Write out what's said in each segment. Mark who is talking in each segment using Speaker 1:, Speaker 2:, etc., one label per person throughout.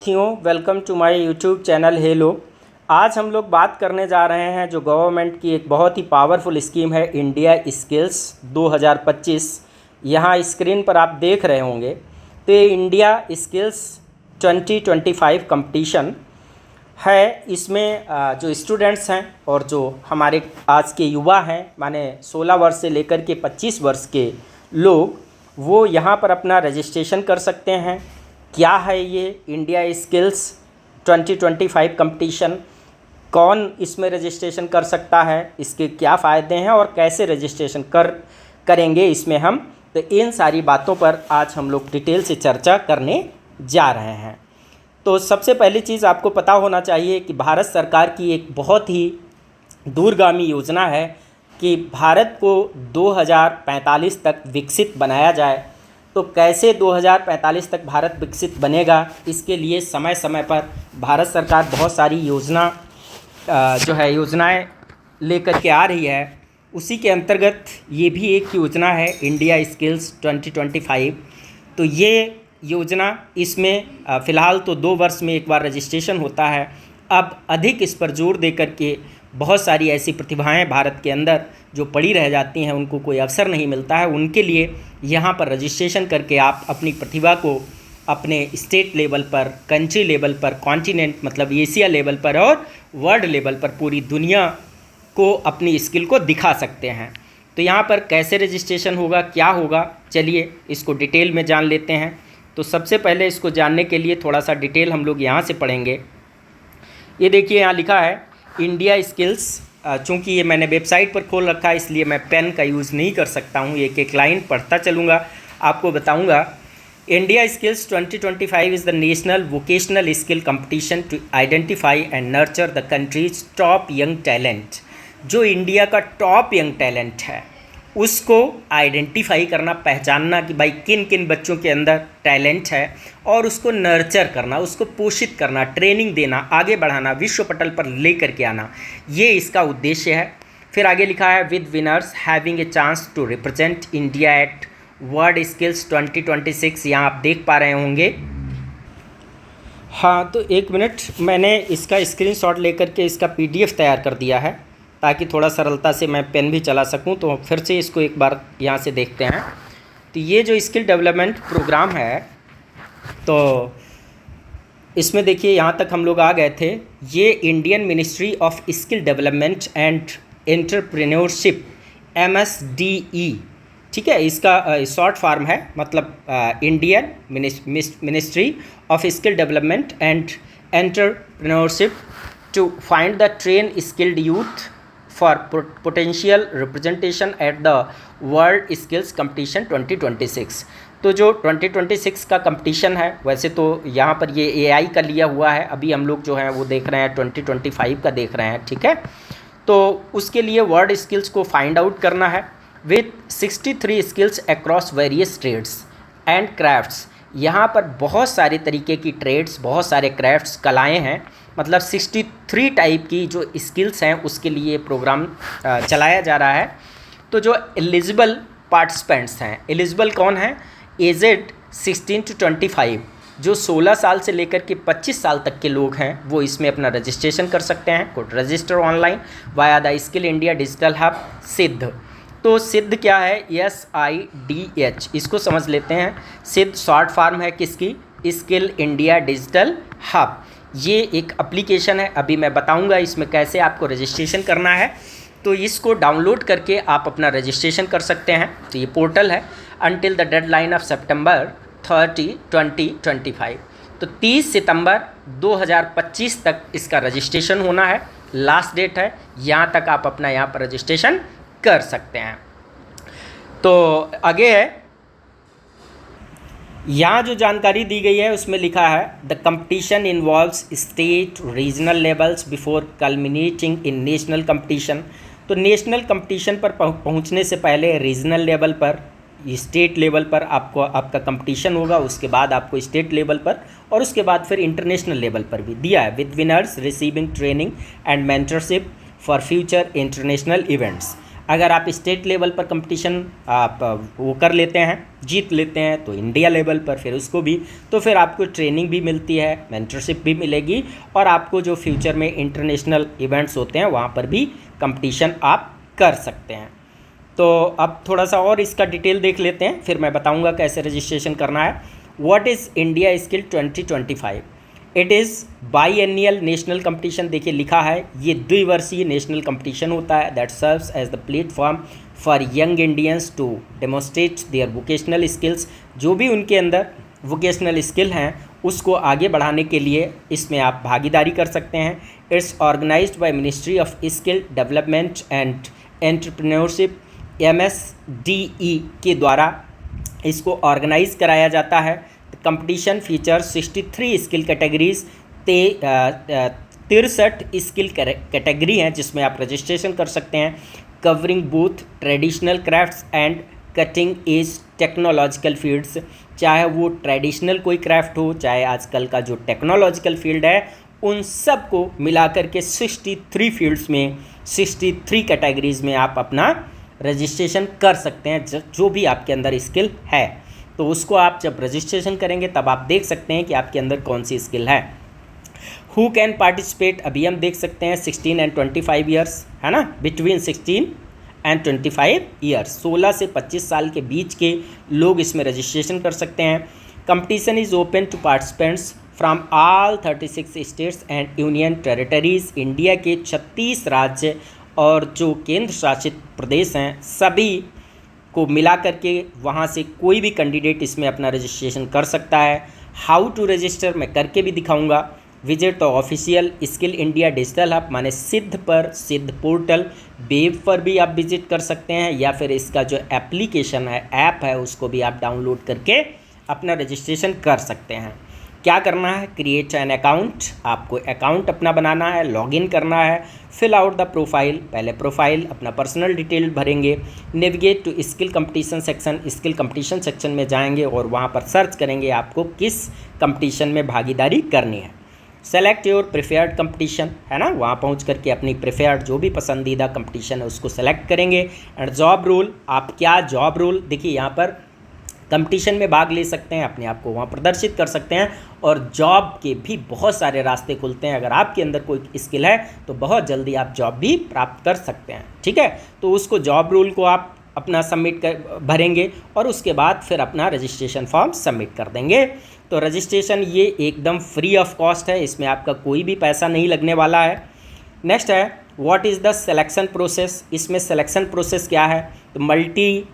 Speaker 1: साथियों, welcome to my YouTube channel hello. आज हम लोग बात करने जा रहे हैं जो गवर्नमेंट की एक बहुत ही पावरफुल स्कीम है इंडिया स्किल्स 2025। यहाँ स्क्रीन पर आप देख रहे होंगे तो ये इंडिया स्किल्स 2025 कंपटीशन है। इसमें जो स्टूडेंट्स हैं और जो हमारे आज के युवा हैं, माने 16 वर्ष से लेकर के 25 वर्ष के लोग, वो यहाँ पर अपना रजिस्ट्रेशन कर सकते हैं। क्या है ये इंडिया स्किल्स 2025 कंपटीशन, कौन इसमें रजिस्ट्रेशन कर सकता है, इसके क्या फ़ायदे हैं और कैसे रजिस्ट्रेशन करेंगे इसमें हम, तो इन सारी बातों पर आज हम लोग डिटेल से चर्चा करने जा रहे हैं। तो सबसे पहली चीज़ आपको पता होना चाहिए कि भारत सरकार की एक बहुत ही दूरगामी योजना है कि भारत को 2045 तक विकसित बनाया जाए। तो कैसे 2045 तक भारत विकसित बनेगा, इसके लिए समय समय पर भारत सरकार बहुत सारी योजनाएं लेकर के आ रही है। उसी के अंतर्गत ये भी एक योजना है इंडिया स्किल्स 2025। तो ये योजना, इसमें फ़िलहाल तो 2 वर्ष में एक बार रजिस्ट्रेशन होता है। अब अधिक इस पर जोर दे करके बहुत सारी ऐसी प्रतिभाएं भारत के अंदर जो पड़ी रह जाती हैं, उनको कोई अवसर नहीं मिलता है, उनके लिए यहाँ पर रजिस्ट्रेशन करके आप अपनी प्रतिभा को अपने स्टेट लेवल पर, कंट्री लेवल पर, कॉन्टिनेंट मतलब एशिया लेवल पर और वर्ल्ड लेवल पर पूरी दुनिया को अपनी स्किल को दिखा सकते हैं। तो यहाँ पर कैसे रजिस्ट्रेशन होगा, क्या होगा, चलिए इसको डिटेल में जान लेते हैं। तो सबसे पहले इसको जानने के लिए थोड़ा सा डिटेल हम लोग यहाँ से पढ़ेंगे। ये देखिए यहाँ लिखा है इंडिया स्किल्स। चूँकि ये मैंने वेबसाइट पर खोल रखा है इसलिए मैं पेन का यूज़ नहीं कर सकता हूँ, एक एक लाइन पढ़ता चलूँगा, आपको बताऊँगा। India skills 2025 is the national vocational skill competition to identify and nurture the country's top young talent. जो इंडिया का टॉप यंग टैलेंट है उसको आइडेंटिफाई करना, पहचानना कि भाई किन किन बच्चों के अंदर टैलेंट है और उसको नर्चर करना, उसको पोषित करना, ट्रेनिंग देना, आगे बढ़ाना, विश्व पटल पर ले करके आना, ये इसका उद्देश्य है। फिर आगे लिखा है with winners having a chance to represent India at world skills 2026। यहाँ आप देख पा रहे होंगे। हाँ, तो एक मिनट, मैंने इसका स्क्रीनशॉट लेकर के इसका PDF तैयार कर दिया है ताकि थोड़ा सरलता से मैं पेन भी चला सकूं। तो फिर से इसको एक बार यहाँ से देखते हैं। तो ये जो स्किल डेवलपमेंट प्रोग्राम है, तो इसमें देखिए यहाँ तक हम लोग आ गए थे। ये Indian ministry of skill development and entrepreneurship MSDE, ठीक है, इसका शॉर्ट फॉर्म है, मतलब Indian ministry of skill development and entrepreneurship to find the train skilled youth for potential representation at the world skills competition 2026। तो जो 2026 का competition है, वैसे तो यहाँ पर ये AI का लिया हुआ है, अभी हम लोग जो हैं वो देख रहे हैं 2025 का देख रहे हैं, ठीक है। तो उसके लिए वर्ल्ड स्किल्स को फाइंड आउट करना है with 63 skills across various trades and crafts. यहाँ पर बहुत सारे तरीके की ट्रेड्स, बहुत सारे क्राफ्ट्स, कलाएँ हैं, मतलब 63 टाइप की जो स्किल्स हैं उसके लिए प्रोग्राम चलाया जा रहा है। तो जो एलिजिबल पार्टिसिपेंट्स हैं, एलिजिबल कौन है, एजेड 16 to 25, जो 16 साल से लेकर के 25 साल तक के लोग हैं वो इसमें अपना रजिस्ट्रेशन कर सकते हैं। Could register online via the skill India digital hub सिद्ध। तो सिद्ध क्या है, SIDH, इसको समझ लेते हैं। सिद्ध शॉर्ट फॉर्म है किसकी, स्किल इंडिया डिजिटल हब। ये एक एप्लीकेशन है, अभी मैं बताऊंगा इसमें कैसे आपको रजिस्ट्रेशन करना है। तो इसको डाउनलोड करके आप अपना रजिस्ट्रेशन कर सकते हैं। तो ये पोर्टल है until the deadline of September 30, 2025। तो 30 सितंबर 2025 तक इसका रजिस्ट्रेशन होना है, लास्ट डेट है। यहाँ तक आप अपना यहाँ पर रजिस्ट्रेशन कर सकते हैं। तो आगे है, यहाँ जो जानकारी दी गई है उसमें लिखा है the competition involves state regional levels before culminating in national competition. तो नेशनल कंपटीशन पर पहुँचने से पहले रीजनल लेवल पर, स्टेट लेवल पर आपका कंपटीशन होगा, उसके बाद आपको स्टेट लेवल पर और उसके बाद फिर इंटरनेशनल लेवल पर भी दिया है। With winners receiving training and mentorship for future international events अगर आप स्टेट लेवल पर कंपटीशन आप वो कर लेते हैं, जीत लेते हैं, तो इंडिया लेवल पर फिर उसको भी, तो फिर आपको ट्रेनिंग भी मिलती है, मेंटरशिप भी मिलेगी, और आपको जो फ्यूचर में इंटरनेशनल इवेंट्स होते हैं वहाँ पर भी कंपटीशन आप कर सकते हैं। तो अब थोड़ा सा और इसका डिटेल देख लेते हैं, फिर मैं बताऊंगा कैसे रजिस्ट्रेशन करना है। What is India skill 2025? It is biennial national competition. देखिए लिखा है, ये द्विवर्षीय नेशनल कंपटीशन होता है that serves as the platform for young Indians to demonstrate their vocational skills. जो भी उनके अंदर वोकेशनल स्किल हैं उसको आगे बढ़ाने के लिए इसमें आप भागीदारी कर सकते हैं। It's organised by ministry of skill development and entrepreneurship, MSDE के द्वारा इसको ऑर्गेनाइज कराया जाता है। Competition feature 63 skill categories, 63 skill category हैं जिसमें आप रजिस्ट्रेशन कर सकते हैं, covering both traditional crafts and cutting edge technological fields. चाहे वो ट्रेडिशनल कोई क्राफ्ट हो, चाहे आजकल का जो टेक्नोलॉजिकल फील्ड है, उन सब को मिलाकर के 63 फील्ड्स में 63 कैटेगरीज में आप अपना रजिस्ट्रेशन कर सकते हैं। जो भी आपके अंदर स्किल है तो उसको आप जब रजिस्ट्रेशन करेंगे तब आप देख सकते हैं कि आपके अंदर कौन सी स्किल है। हु कैन पार्टिसिपेट, अभी हम देख सकते हैं 16 एंड 25 ईयर्स, है ना, बिटवीन 16 एंड 25 ईयर्स, 16 से 25 साल के बीच के लोग इसमें रजिस्ट्रेशन कर सकते हैं। Competition is open to participants from all 36 states and union territories. India के 36 राज्य और जो केंद्र शासित प्रदेश हैं सभी को मिला करके वहाँ से कोई भी कैंडिडेट इसमें अपना रजिस्ट्रेशन कर सकता है। हाउ टू रजिस्टर मैं करके भी दिखाऊंगा। Visit the official skill India digital hub, माने सिद्ध पर, सिद्ध पोर्टल, वेब पर भी आप विजिट कर सकते हैं, या फिर इसका जो एप्लीकेशन है, ऐप है, उसको भी आप डाउनलोड करके अपना रजिस्ट्रेशन कर सकते हैं। क्या करना है, क्रिएट एन अकाउंट, आपको अकाउंट अपना बनाना है, लॉगिन करना है, फिल आउट द प्रोफाइल, पहले प्रोफाइल अपना पर्सनल डिटेल भरेंगे, navigate to skill competition section, skill competition section में जाएंगे और वहाँ पर सर्च करेंगे आपको किस कंपटीशन में भागीदारी करनी है। सेलेक्ट योर प्रेफर्ड कंपटीशन, है ना, वहाँ पहुँच करके अपनी प्रेफर्ड जो भी पसंदीदा कंपटीशन है उसको सेलेक्ट करेंगे। एंड जॉब रोल, आप क्या जॉब रोल, देखिए यहाँ पर कंपटीशन में भाग ले सकते हैं, अपने आप को वहाँ प्रदर्शित कर सकते हैं, और जॉब के भी बहुत सारे रास्ते खुलते हैं। अगर आपके अंदर कोई स्किल है तो बहुत जल्दी आप जॉब भी प्राप्त कर सकते हैं, ठीक है। तो उसको जॉब रोल को आप अपना सबमिट कर भरेंगे और उसके बाद फिर अपना रजिस्ट्रेशन फॉर्म सबमिट कर देंगे। तो रजिस्ट्रेशन ये एकदम फ्री ऑफ कॉस्ट है, इसमें आपका कोई भी पैसा नहीं लगने वाला है। नेक्स्ट है what is the selection process. इसमें सिलेक्शन प्रोसेस क्या है, तो मल्टी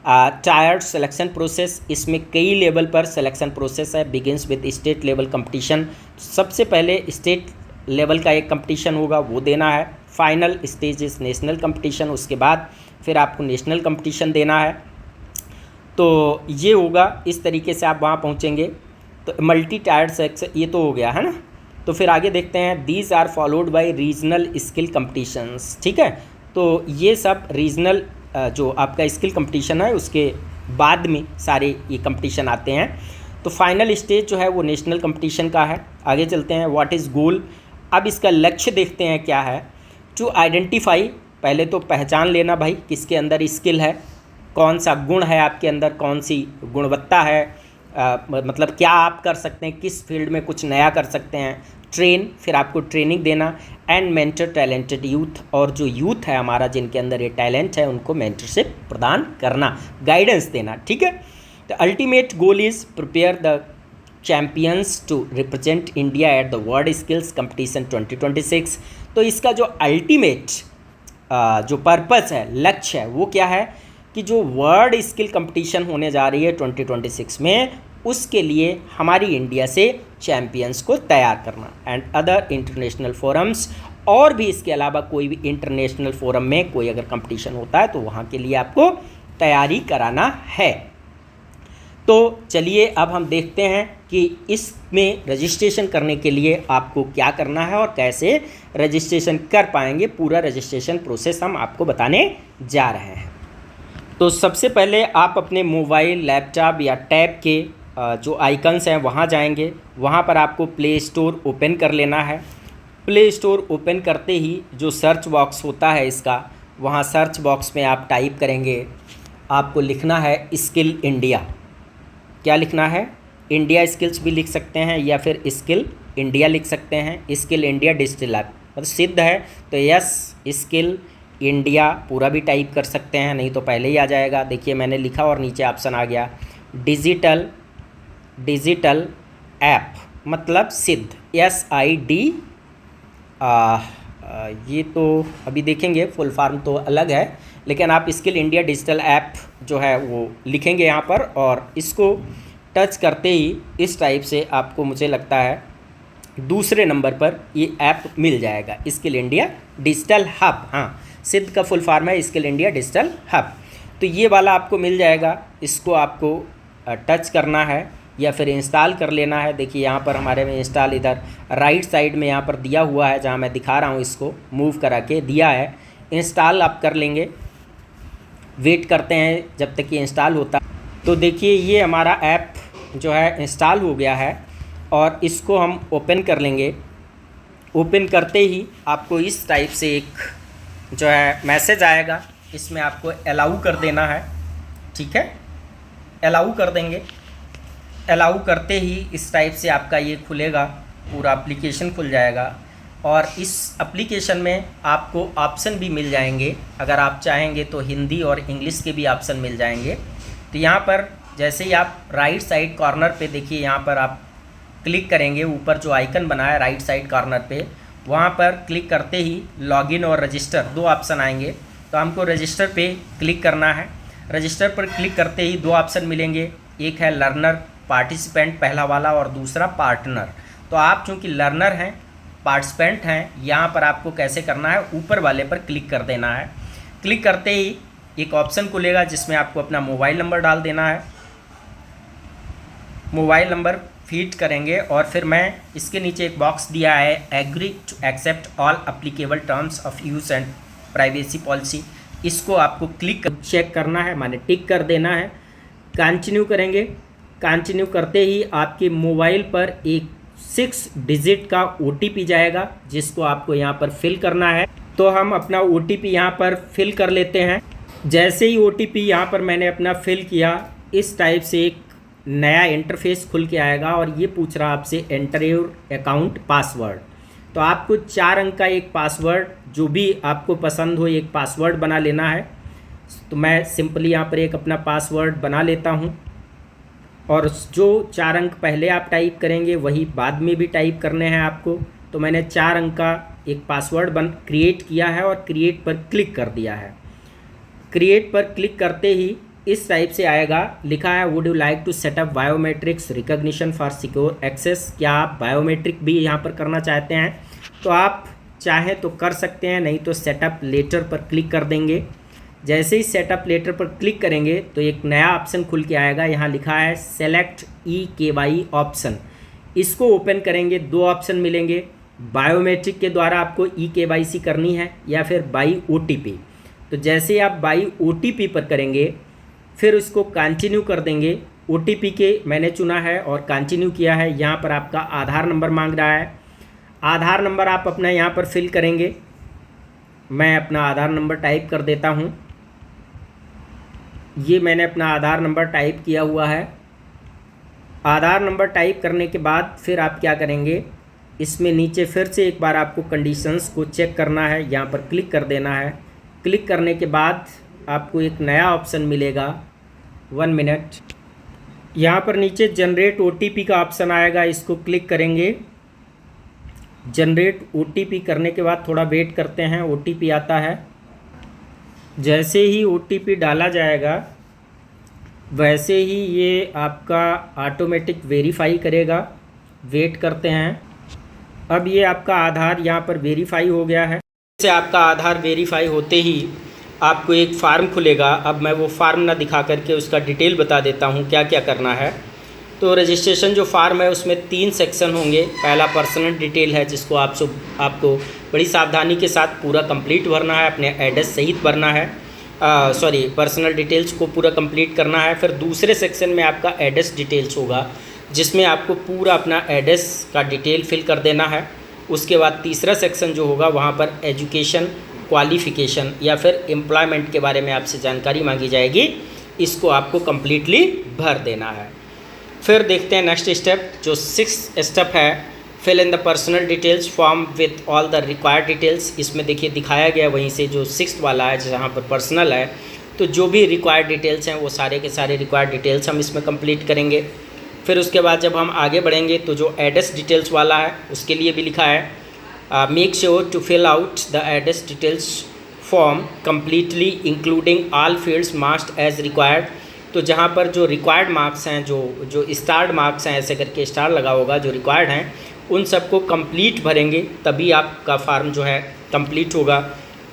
Speaker 1: टायर्ड सिलेक्शन प्रोसेस, इसमें कई लेवल पर सिलेक्शन प्रोसेस है। Begins with state level competition, सबसे पहले स्टेट लेवल का एक कंपटीशन होगा वो देना है। Final stage is national competition, उसके बाद फिर आपको नेशनल कंपटीशन देना है। तो ये होगा, इस तरीके से आप वहाँ पहुँचेंगे। तो मल्टी टायर्ड सेक्शन ये तो हो गया, है ना। तो फिर आगे देखते हैं, these are followed by regional skill competitions, ठीक है। तो ये सब रीजनल जो आपका स्किल कंपटीशन है उसके बाद में सारे ये कंपटीशन आते हैं। तो फाइनल स्टेज जो है वो नेशनल कंपटीशन का है। आगे चलते हैं, व्हाट इज़ गोल, अब इसका लक्ष्य देखते हैं क्या है। टू आइडेंटिफाई, पहले तो पहचान लेना भाई किसके अंदर स्किल है, कौन सा गुण है आपके अंदर, कौन सी गुणवत्ता है, मतलब क्या आप कर सकते हैं, किस फील्ड में कुछ नया कर सकते हैं। ट्रेन, फिर आपको ट्रेनिंग देना। एंड मेंटर टैलेंटेड यूथ, और जो यूथ है हमारा जिनके अंदर ये टैलेंट है उनको मेंटरशिप प्रदान करना, गाइडेंस देना, ठीक है। The ultimate goal is prepare the champions to represent India at the world skills competition 2026। तो इसका जो अल्टीमेट जो पर्पस है, लक्ष्य है, वो क्या है कि जो वर्ल्ड स्किल कंपटीशन होने जा रही है 2026 में, उसके लिए हमारी इंडिया से चैम्पियंस को तैयार करना। एंड अदर इंटरनेशनल फोरम्स, और भी इसके अलावा कोई भी इंटरनेशनल फोरम में कोई अगर कंपटीशन होता है तो वहाँ के लिए आपको तैयारी कराना है। तो चलिए अब हम देखते हैं कि इसमें रजिस्ट्रेशन करने के लिए आपको क्या करना है और कैसे रजिस्ट्रेशन कर पाएंगे। पूरा रजिस्ट्रेशन प्रोसेस हम आपको बताने जा रहे हैं। तो सबसे पहले आप अपने मोबाइल, लैपटॉप या टैब के जो आइकन्स हैं वहाँ जाएंगे। वहाँ पर आपको प्ले स्टोर ओपन कर लेना है। प्ले स्टोर ओपन करते ही जो सर्च बॉक्स होता है इसका, वहाँ सर्च बॉक्स में आप टाइप करेंगे, आपको लिखना है स्किल इंडिया। क्या लिखना है? इंडिया स्किल्स भी लिख सकते हैं या फिर स्किल इंडिया लिख सकते हैं। स्किल इंडिया डिजिटल ऐप मतलब सिद्ध है तो यस स्किल इंडिया पूरा भी टाइप कर सकते हैं, नहीं तो पहले ही आ जाएगा। देखिए मैंने लिखा और नीचे ऑप्शन आ गया डिजिटल ऐप मतलब सिद्ध SID। ये तो अभी देखेंगे, फुल फॉर्म तो अलग है, लेकिन आप स्किल इंडिया डिजिटल ऐप जो है वो लिखेंगे यहाँ पर और इसको टच करते ही इस टाइप से आपको मुझे लगता है दूसरे नंबर पर ये ऐप मिल जाएगा, स्किल इंडिया डिजिटल हब। हाँ, सिद्ध का फुल फॉर्म है स्किल इंडिया डिजिटल हब। तो ये वाला आपको मिल जाएगा, इसको आपको टच करना है या फिर इंस्टॉल कर लेना है। देखिए यहाँ पर हमारे में इंस्टॉल इधर राइट साइड में यहाँ पर दिया हुआ है, जहाँ मैं दिखा रहा हूँ इसको मूव करा के दिया है। इंस्टॉल आप कर लेंगे, वेट करते हैं जब तक ये इंस्टॉल होता। तो देखिए ये हमारा ऐप जो है इंस्टॉल हो गया है और इसको हम ओपन कर लेंगे। ओपन करते ही आपको इस टाइप से एक जो है मैसेज आएगा, इसमें आपको अलाउ कर देना है। ठीक है, अलाउ कर देंगे। अलाउ करते ही इस टाइप से आपका ये खुलेगा, पूरा एप्लीकेशन खुल जाएगा और इस एप्लीकेशन में आपको ऑप्शन भी मिल जाएंगे। अगर आप चाहेंगे तो हिंदी और इंग्लिश के भी ऑप्शन मिल जाएंगे। तो यहाँ पर जैसे ही आप राइट साइड कॉर्नर पे देखिए, यहाँ पर आप क्लिक करेंगे, ऊपर जो आइकन बना है राइट साइड कॉर्नर पे, वहाँ पर क्लिक करते ही लॉगिन और रजिस्टर दो ऑप्शन आएंगे। तो हमको रजिस्टर पे क्लिक करना है। रजिस्टर पर क्लिक करते ही दो ऑप्शन मिलेंगे, एक है लर्नर पार्टिसिपेंट पहला वाला और दूसरा पार्टनर। तो आप चूँकि लर्नर हैं, पार्टिसिपेंट हैं, यहाँ पर आपको कैसे करना है, ऊपर वाले पर क्लिक कर देना है। क्लिक करते ही एक ऑप्शन खुलेगा जिसमें आपको अपना मोबाइल नंबर डाल देना है। मोबाइल नंबर फीड करेंगे और फिर मैं इसके नीचे एक बॉक्स दिया है agree to accept all applicable terms of use and privacy policy, इसको आपको क्लिक चेक करना है, माने टिक कर देना है। कंटिन्यू करेंगे। कंटिन्यू करते ही आपके मोबाइल पर एक 6 डिजिट का OTP जाएगा जिसको आपको यहाँ पर फिल करना है। तो हम अपना OTP यहाँ पर फिल कर लेते हैं। जैसे ही OTP यहाँ पर मैंने अपना फिल किया, इस टाइप से एक नया इंटरफेस खुल के आएगा और ये पूछ रहा आपसे एंटर योर अकाउंट पासवर्ड। तो आपको 4 अंक का एक पासवर्ड जो भी आपको पसंद हो एक पासवर्ड बना लेना है। तो मैं सिंपली यहाँ पर एक अपना पासवर्ड बना लेता हूँ और जो 4 अंक पहले आप टाइप करेंगे वही बाद में भी टाइप करने हैं आपको। तो मैंने 4 अंक का एक पासवर्ड क्रिएट किया है और क्रिएट पर क्लिक कर दिया है। क्रिएट पर क्लिक करते ही इस टाइप से आएगा, लिखा है would you like to set up biometrics recognition for secure access. क्या आप बायोमेट्रिक भी यहाँ पर करना चाहते हैं? तो आप चाहें तो कर सकते हैं, नहीं तो सेटअप लेटर पर क्लिक कर देंगे। जैसे ही सेटअप लेटर पर क्लिक करेंगे तो एक नया ऑप्शन खुल के आएगा, यहाँ लिखा है सेलेक्ट EKY ऑप्शन। इसको ओपन करेंगे, दो ऑप्शन मिलेंगे, बायोमेट्रिक के द्वारा आपको EKYC करनी है या फिर बाई OTP। तो जैसे ही आप बाई OTP पर करेंगे फिर उसको कंटिन्यू कर देंगे। OTP के मैंने चुना है और कंटिन्यू किया है। यहाँ पर आपका आधार नंबर मांग रहा है, आधार नंबर आप अपना यहाँ पर फिल करेंगे। मैं अपना आधार नंबर टाइप कर देता हूँ। ये मैंने अपना आधार नंबर टाइप किया हुआ है। आधार नंबर टाइप करने के बाद फिर आप क्या करेंगे, इसमें नीचे फिर से एक बार आपको कंडीशंस को चेक करना है, यहाँ पर क्लिक कर देना है। क्लिक करने के बाद आपको एक नया ऑप्शन मिलेगा, 1 मिनट। यहाँ पर नीचे जनरेट OTP का ऑप्शन आएगा, इसको क्लिक करेंगे। जनरेट OTP करने के बाद थोड़ा वेट करते हैं, OTP आता है। जैसे ही OTP डाला जाएगा वैसे ही ये आपका ऑटोमेटिक वेरीफाई करेगा। वेट करते हैं। अब ये आपका आधार यहाँ पर वेरीफाई हो गया है। जैसे आपका आधार वेरीफाई होते ही आपको एक फार्म खुलेगा। अब मैं वो फार्म ना दिखा करके उसका डिटेल बता देता हूँ क्या क्या करना है। तो रजिस्ट्रेशन जो फार्म है उसमें 3 सेक्शन होंगे। पहला पर्सनल डिटेल है जिसको आपको बड़ी सावधानी के साथ पूरा कंप्लीट भरना है, अपने एड्रेस सहित भरना है। पर्सनल डिटेल्स को पूरा कंप्लीट करना है। फिर दूसरे सेक्शन में आपका एड्रेस डिटेल्स होगा जिसमें आपको पूरा अपना एड्रेस का डिटेल फिल कर देना है। उसके बाद तीसरा सेक्शन जो होगा वहाँ पर एजुकेशन क्वालिफ़िकेशन या फिर एम्प्लॉयमेंट के बारे में आपसे जानकारी मांगी जाएगी, इसको आपको कम्प्लीटली भर देना है। फिर देखते हैं नेक्स्ट स्टेप, जो 6th स्टेप है, fill in the personal details form with all the required details. इसमें देखिए दिखाया गया वहीं से जो 6th वाला है जहाँ पर पर्सनल है, तो जो भी रिक्वायर्ड डिटेल्स हैं वो सारे के सारे रिक्वायर्ड डिटेल्स हम इसमें कंप्लीट करेंगे। फिर उसके बाद जब हम आगे बढ़ेंगे तो जो एड्रेस डिटेल्स वाला है उसके लिए भी लिखा है make sure to fill out the address details form completely including all fields marked as required. तो जहाँ पर जो रिक्वायर्ड मार्क्स हैं, जो स्टार्ड मार्क्स हैं, ऐसे करके स्टार लगा होगा, जो रिक्वायर्ड हैं उन सबको कंप्लीट भरेंगे, तभी आपका फार्म जो है कंप्लीट होगा।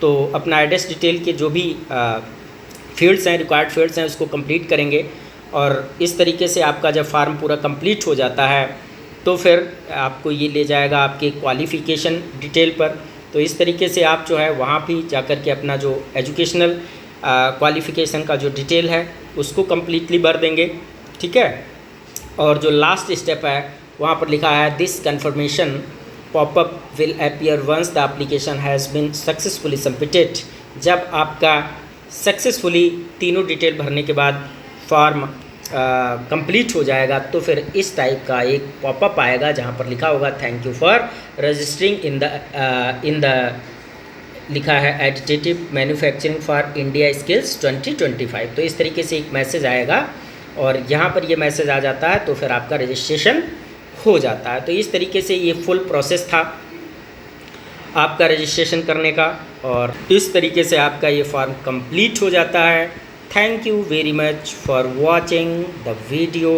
Speaker 1: तो अपना एड्रेस डिटेल के जो भी फील्ड्स हैं, रिक्वायर्ड फील्ड्स हैं, उसको कंप्लीट करेंगे। और इस तरीके से आपका जब फार्म पूरा कंप्लीट हो जाता है तो फिर आपको ये ले जाएगा आपके क्वालिफ़िकेशन डिटेल पर। तो इस तरीके से आप जो है वहाँ भी जाकर के अपना जो एजुकेशनल क्वालिफ़िकेशन का जो डिटेल है उसको कम्प्लीटली भर देंगे, ठीक है। और जो लास्ट स्टेप है वहाँ पर लिखा है this confirmation popup will appear once the application has been successfully submitted. जब आपका सक्सेसफुली तीनों डिटेल भरने के बाद फॉर्म कंप्लीट हो जाएगा तो फिर इस टाइप का एक पॉपअप आएगा जहाँ पर लिखा होगा thank you for registering in the लिखा है additive manufacturing for India skills 2025। तो इस तरीके से एक मैसेज आएगा और यहाँ पर ये मैसेज आ जाता है तो फिर आपका रजिस्ट्रेशन हो जाता है। तो इस तरीके से ये फुल प्रोसेस था आपका रजिस्ट्रेशन करने का और इस तरीके से आपका ये फॉर्म कंप्लीट हो जाता है। Thank you very much for watching the video.